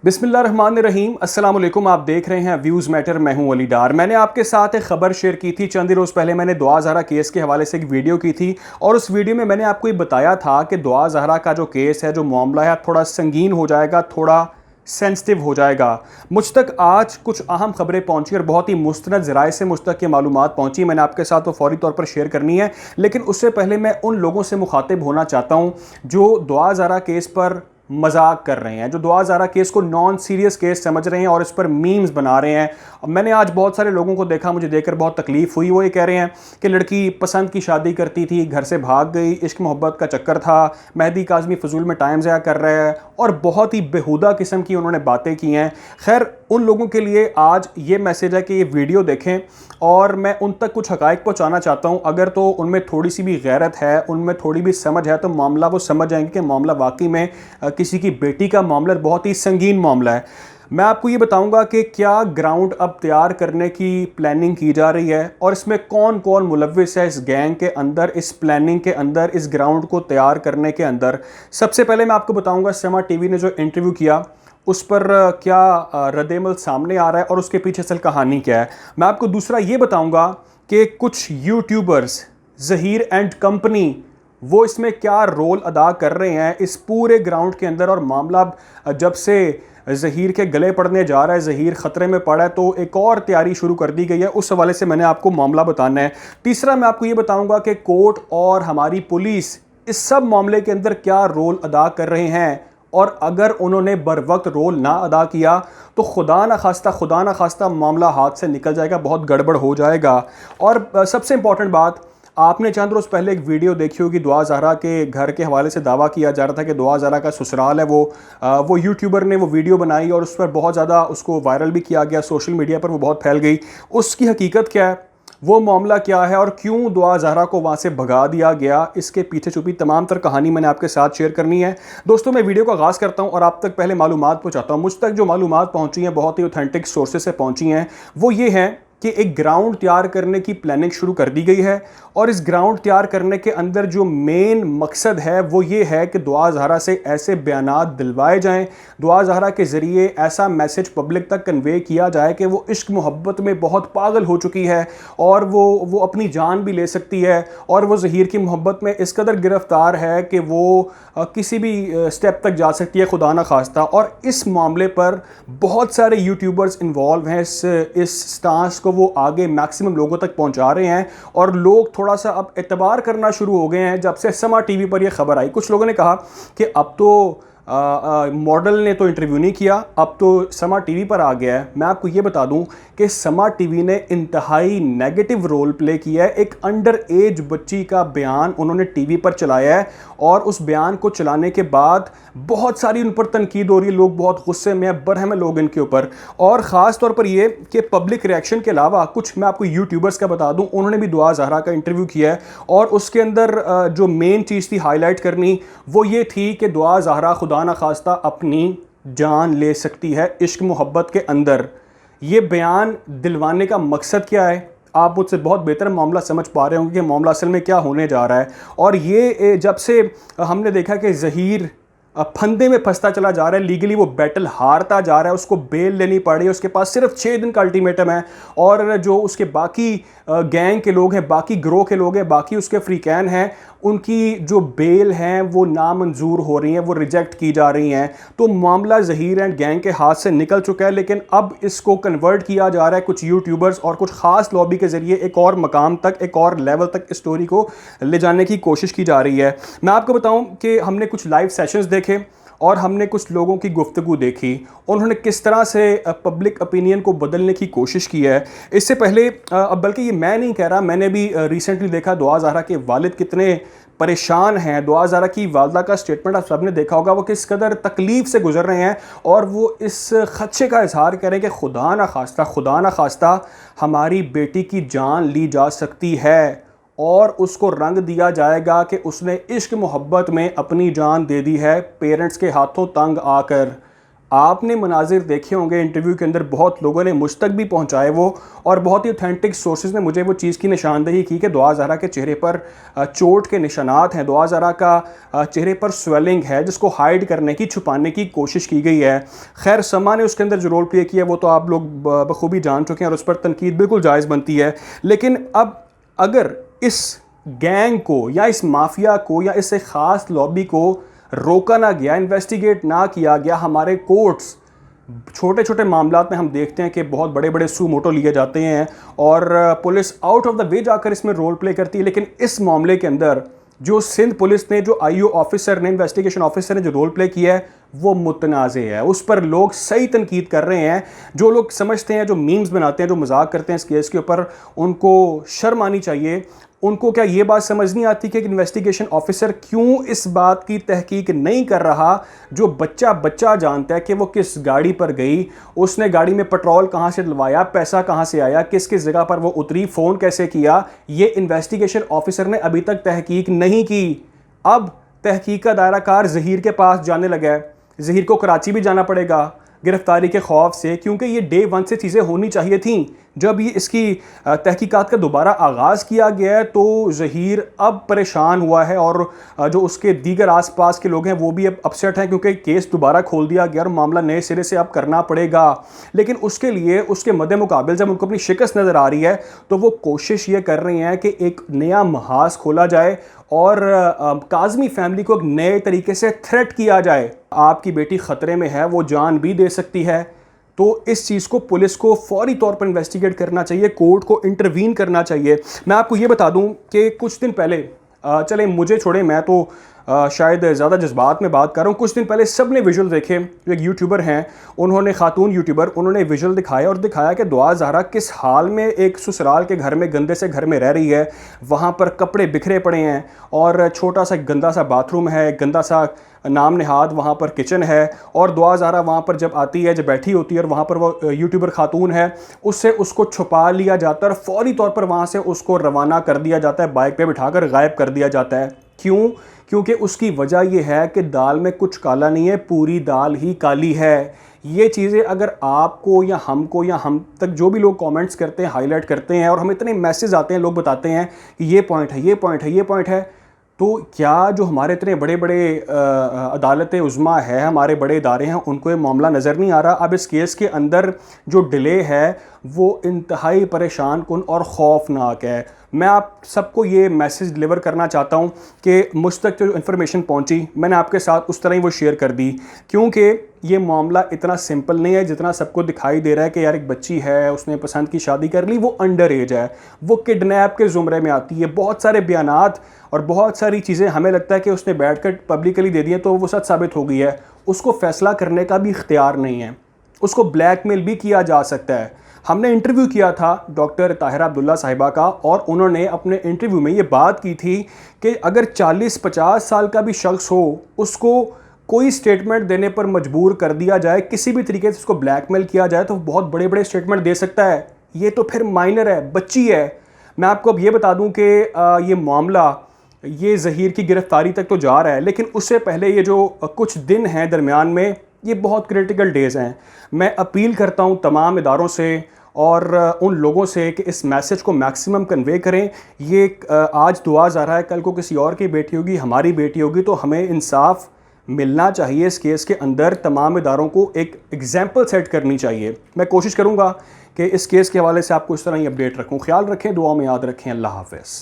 बिस्मिल्लाहिर्रहमानिर्रहीम अस्सलाम वालेकुम। आप देख रहे हैं व्यूज़ मैटर। मैं हूं अली डार। मैंने आपके साथ एक खबर शेयर की थी चंद रोज़ पहले। मैंने दुआ ज़हरा केस के हवाले से एक वीडियो की थी और उस वीडियो में मैंने आपको ये बताया था कि दुआ ज़हरा का जो केस है, जो मामला है, थोड़ा संगीन हो जाएगा, थोड़ा सेंसिटिव हो जाएगा। मुझ तक आज कुछ अहम खबरें पहुंची और बहुत ही मुस्तनद ज़राए से मुझ तक ये मालूमात पहुंची। मैंने आपके साथ वो फौरी तौर पर शेयर करनी है, लेकिन उससे पहले मैं उन लोगों से मुखातिब होना चाहता हूं जो दुआ ज़हरा केस पर मजाक कर रहे हैं, जो दुआ ज़हरा केस को नॉन सीरियस केस समझ रहे हैं और इस पर मीम्स बना रहे हैं। मैंने आज बहुत सारे लोगों को देखा, मुझे देखकर बहुत तकलीफ हुई। वो ये कह रहे हैं कि लड़की पसंद की शादी करती थी, घर से भाग गई, इश्क मोहब्बत का चक्कर था, मेहदी काज़मी फजूल में टाइम ज़ाया कर रहा है और बहुत ही बेहुदा किस्म की उन्होंने बातें की हैं। खैर, उन लोगों के लिए आज ये मैसेज है कि ये वीडियो देखें और मैं उन तक कुछ हक़ाइक़ पहुँचाना चाहता हूँ। अगर तो उनमें थोड़ी सी भी गैरत है, उनमें थोड़ी भी समझ है, तो मामला वो समझ जाएंगे कि मामला वाकई में किसी की बेटी का मामला बहुत ही संगीन मामला है। मैं आपको ये बताऊंगा कि क्या ग्राउंड अब तैयार करने की प्लानिंग की जा रही है और इसमें कौन कौन मुलव्विस है इस गैंग के अंदर, इस प्लानिंग के अंदर, इस ग्राउंड को तैयार करने के अंदर। सबसे पहले मैं आपको बताऊंगा समा टीवी ने जो इंटरव्यू किया उस पर क्या रद्द-ए-अमल सामने आ रहा है और उसके पीछे असल कहानी क्या है। मैं आपको दूसरा ये बताऊंगा कि कुछ यूट्यूबर्स, ज़हीर एंड कंपनी, वो इसमें क्या रोल अदा कर रहे हैं इस पूरे ग्राउंड के अंदर। और मामला जब से ज़हीर के गले पड़ने जा रहा है, ज़हीर ख़तरे में पड़ा है, तो एक और तैयारी शुरू कर दी गई है। उस हवाले से मैंने आपको मामला बताना है। तीसरा मैं आपको ये बताऊंगा कि कोर्ट और हमारी पुलिस इस सब मामले के अंदर क्या रोल अदा कर रहे हैं और अगर उन्होंने बर वक्त रोल ना अदा किया तो खुदा न खास्ता मामला हाथ से निकल जाएगा, बहुत गड़बड़ हो जाएगा। और सबसे इंपॉर्टेंट बात, आपने चंद रोज़ पहले एक वीडियो देखी होगी, दुआ ज़हरा के घर के हवाले से दावा किया जा रहा था कि दुआ ज़हरा का ससुराल है। वो यूट्यूबर ने वो वीडियो बनाई और उस पर बहुत ज़्यादा उसको वायरल भी किया गया, सोशल मीडिया पर वो बहुत फैल गई। उसकी हकीकत क्या है, वो मामला क्या है और क्यों दुआ ज़हरा को वहाँ से भगा दिया गया, इसके पीछे छुपी तमाम तर कहानी मैंने आपके साथ शेयर करनी है। दोस्तों, मैं वीडियो का आगाज़ करता हूँ और आप तक पहले मालूमात पहुँचाता हूँ। मुझ तक जो मालूमात पहुँची हैं बहुत ही ऑथेंटिक सोर्सेज से पहुँची हैं। वो ये हैं कि एक ग्राउंड तैयार करने की प्लानिंग शुरू कर दी गई है और इस ग्राउंड तैयार करने के अंदर जो मेन मकसद है वो ये है कि दुआ ज़हरा से ऐसे बयानात दिलवाए जाएं, दुआ ज़हरा के ज़रिए ऐसा मैसेज पब्लिक तक कन्वे किया जाए कि वो इश्क मोहब्बत में बहुत पागल हो चुकी है और वो अपनी जान भी ले सकती है और वो ज़हीर की मोहब्बत में इस कदर गिरफ़्तार है कि वो किसी भी स्टेप तक जा सकती है, खुदा न खास्ता। और इस मामले पर बहुत सारे यूट्यूबर्स इन्वॉल्व हैं। इस स्टांस को वो आगे मैक्सिमम लोगों तक पहुंचा रहे हैं और लोग थोड़ा सा अब एतबार करना शुरू हो गए हैं जब से समा टीवी पर यह खबर आई। कुछ लोगों ने कहा कि अब तो मॉडल ने तो इंटरव्यू नहीं किया, अब तो समा टीवी पर आ गया है। मैं आपको ये बता दूं कि समा टीवी ने इंतहाई नेगेटिव रोल प्ले किया है। एक अंडर एज बच्ची का बयान उन्होंने टीवी पर चलाया है और उस बयान को चलाने के बाद बहुत सारी उन पर तनकीद हो रही है। लोग बहुत गुस्से में हैं, बरहम लोग इनके ऊपर। और ख़ास तौर पर ये कि पब्लिक रिएक्शन के अलावा कुछ मैं आपको यूट्यूबर्स का बता दूं, उन्होंने भी दुआ ज़हरा का इंटरव्यू किया है और उसके अंदर जो मेन चीज़ थी हाईलाइट करनी, वो ये थी कि दुआ ज़हरा खुदा न खास्ता अपनी जान ले सकती है इश्क मोहब्बत के अंदर। ये बयान दिलवाने का मकसद क्या है, आप मुझसे बहुत बेहतर मामला समझ पा रहे होंगे कि मामला असल में क्या होने जा रहा है। और ये जब से हमने देखा कि ज़हीर फंदे में फंसता चला जा रहा है, लीगली वो बैटल हारता जा रहा है, उसको बेल लेनी पड़ रही है, उसके पास सिर्फ 6 दिन का अल्टीमेटम है और जो उसके बाकी गैंग के लोग हैं, बाकी ग्रोह के लोग हैं, बाकी उसके फ्रीकैन हैं, उनकी जो बेल हैं वो नामंजूर हो रही हैं, वो रिजेक्ट की जा रही हैं। तो मामला ज़हीर एंड गैंग के हाथ से निकल चुका है, लेकिन अब इसको कन्वर्ट किया जा रहा है कुछ यूट्यूबर्स और कुछ ख़ास लॉबी के ज़रिए एक और मकाम तक, एक और लेवल तक स्टोरी को ले जाने की कोशिश की जा रही है। मैं आपको बताऊं कि हमने कुछ लाइव सेशंस देखे और हमने कुछ लोगों की गुफ्तगू देखी, उन्होंने किस तरह से पब्लिक ओपिनियन को बदलने की कोशिश की है। इससे पहले बल्कि ये मैं नहीं कह रहा, मैंने भी रिसेंटली देखा दुआ ज़हरा के वालिद कितने परेशान हैं। दुआ ज़हरा की वालदा का स्टेटमेंट आप सबने देखा होगा, वो किस कदर तकलीफ़ से गुजर रहे हैं और वो इस खदशे का इजहार करें कि खुदा न खास्ता हमारी बेटी की जान ली जा सकती है और उसको रंग दिया जाएगा कि उसने इश्क मोहब्बत में अपनी जान दे दी है पेरेंट्स के हाथों तंग आकर। आपने मनाजिर देखे होंगे इंटरव्यू के अंदर, बहुत लोगों ने मुझ तक भी पहुंचाए वो, और बहुत ही ऑथेंटिक सोर्सेज ने मुझे वो चीज़ की निशानदेही की कि दुआ ज़हरा के चेहरे पर चोट के निशानात हैं, दुआ ज़हरा का चेहरे पर स्वेलिंग है जिसको हाइड करने की, छुपाने की कोशिश की गई है। खैर समा ने उसके अंदर जो रोल प्ले किया वो तो आप लोग बखूबी जान चुके हैं और उस पर तनकीद बिल्कुल जायज़ बनती है। लेकिन अब अगर इस गैंग को या इस माफिया को या इस ख़ास लॉबी को रोका ना गया, इन्वेस्टिगेट ना किया गया, हमारे कोर्ट्स छोटे छोटे मामलात में हम देखते हैं कि बहुत बड़े बड़े सू मोटो लिए जाते हैं और police out of the way जाकर इसमें रोल प्ले करती है। लेकिन इस मामले के अंदर जो सिंध पुलिस ने, जो आईओ ऑफिसर ने, इन्वेस्टिगेशन ऑफिसर ने जो रोल प्ले किया है वो मुतनाज़े है। उस पर लोग सही तनकीद कर रहे हैं। जो लोग समझते हैं, जो मीम्स बनाते हैं, जो मजाक करते हैं इस केस के ऊपर, उनको शर्म आनी चाहिए। उनको क्या ये बात समझ नहीं आती कि एक इन्वेस्टिगेशन ऑफिसर क्यों इस बात की तहकीक नहीं कर रहा जो बच्चा बच्चा जानता है कि वो किस गाड़ी पर गई, उसने गाड़ी में पेट्रोल कहाँ से डलवाया, पैसा कहाँ से आया, किस किस जगह पर वो उतरी, फ़ोन कैसे किया। ये इन्वेस्टिगेशन ऑफिसर ने अभी तक तहकीक नहीं की। अब तहकीक का दायरा कार ज़हीर के पास जाने लगा है। ज़हीर को कराची भी जाना पड़ेगा गिरफ्तारी के खौफ से, क्योंकि ये डे वन से चीज़ें होनी चाहिए थी। जब ये इसकी तहकीकात का दोबारा आगाज़ किया गया है तो ज़हीर अब परेशान हुआ है और जो उसके दीगर आसपास के लोग हैं वो भी अब अपसेट हैं, क्योंकि केस दोबारा खोल दिया गया और मामला नए सिरे से अब करना पड़ेगा। लेकिन उसके लिए उसके मद्दे मुकाबिल जब उनको अपनी शिकस्त नज़र आ रही है तो वो कोशिश ये कर रहे हैं कि एक नया महाज खोला जाए और काज़मी फैमिली को एक नए तरीके से थ्रेट किया जाए। आपकी बेटी ख़तरे में है, वो जान भी दे सकती है, तो इस चीज़ को पुलिस को फौरी तौर पर इन्वेस्टिगेट करना चाहिए, कोर्ट को इंटरवीन करना चाहिए। मैं आपको ये बता दूं कि कुछ दिन पहले, चलें मुझे छोड़े, मैं तो शायद ज़्यादा जज्बात में बात कर रहा हूँ। कुछ दिन पहले सब ने विजुअल देखे, जो एक यूट्यूबर हैं उन्होंने, खातून यूट्यूबर, उन्होंने विजुअल दिखाया और दिखाया कि दुआ ज़हरा किस हाल में एक ससुराल के घर में, गंदे से घर में रह रही है। वहाँ पर कपड़े बिखरे पड़े हैं और छोटा सा गंदा सा बाथरूम है, गंदा सा नाम नहाद वहाँ पर किचन है। और दुआ ज़हरा वहाँ पर जब आती है, जब बैठी होती है और वहाँ पर वो यूट्यूबर खातून है, उससे उसको छुपा लिया जाता है और फौरी तौर पर वहाँ से उसको रवाना कर दिया जाता है, बाइक पे बिठाकर गायब कर दिया जाता है। क्यों? क्योंकि उसकी वजह यह है कि दाल में कुछ काला नहीं है, पूरी दाल ही काली है। ये चीज़ें अगर आपको या हमको या हम तक जो भी लोग कमेंट्स करते हैं, हाईलाइट करते हैं, और हमें इतने मैसेज आते हैं, लोग बताते हैं कि ये पॉइंट है, ये पॉइंट है, ये पॉइंट है, तो क्या जो हमारे इतने बड़े बड़े अदालत उज़्मा है, हमारे बड़े इदारे हैं, उनको ये मामला नज़र नहीं आ रहा? अब इस केस के अंदर जो डिले है वो इंतहाई परेशान कुन और ख़ौफनाक है। मैं आप सबको ये मैसेज डिलीवर करना चाहता हूँ कि मुझ तक जो इन्फॉर्मेशन पहुँची मैंने आपके साथ उस तरह ही वो शेयर कर दी, क्योंकि ये मामला इतना सिंपल नहीं है जितना सबको दिखाई दे रहा है कि यार एक बच्ची है, उसने पसंद की शादी कर ली, वो अंडर एज है, वो किडनैप के ज़ुमरे में आती है। बहुत सारे बयानात और बहुत सारी चीज़ें हमें लगता है कि उसने बैठकर पब्लिकली दे दी हैं तो वो सच साबित हो गई है। उसको फ़ैसला करने का भी इख्तियार नहीं है, उसको ब्लैकमेल भी किया जा सकता है। हमने इंटरव्यू किया था डॉक्टर ताहिरा अब्दुल्ला साहिबा का और उन्होंने अपने इंटरव्यू में ये बात की थी कि अगर 40-50 साल का भी शख्स हो, उसको कोई स्टेटमेंट देने पर मजबूर कर दिया जाए, किसी भी तरीके से उसको ब्लैकमेल किया जाए, तो बहुत बड़े बड़े स्टेटमेंट दे सकता है। ये तो फिर माइनर है, बच्ची है। मैं आपको अब ये बता दूं कि ये मामला ये ज़हीर की गिरफ्तारी तक तो जा रहा है, लेकिन उससे पहले ये जो कुछ दिन हैं दरमियान में, ये बहुत क्रिटिकल डेज़ हैं। मैं अपील करता हूँ तमाम इदारों से और उन लोगों से कि इस मैसेज को मैक्सिमम कन्वे करें। ये आज दुआ ज़हरा है, कल को किसी और की बेटी होगी, हमारी बेटी होगी, तो हमें इंसाफ मिलना चाहिए। इस केस के अंदर तमाम इदारों को एक एग्जाम्पल सेट करनी चाहिए। मैं कोशिश करूँगा कि इस केस के हवाले से आपको इस तरह ही अपडेट रखूँ। ख्याल रखें, दुआ में याद रखें। अल्लाह हाफ़िज़।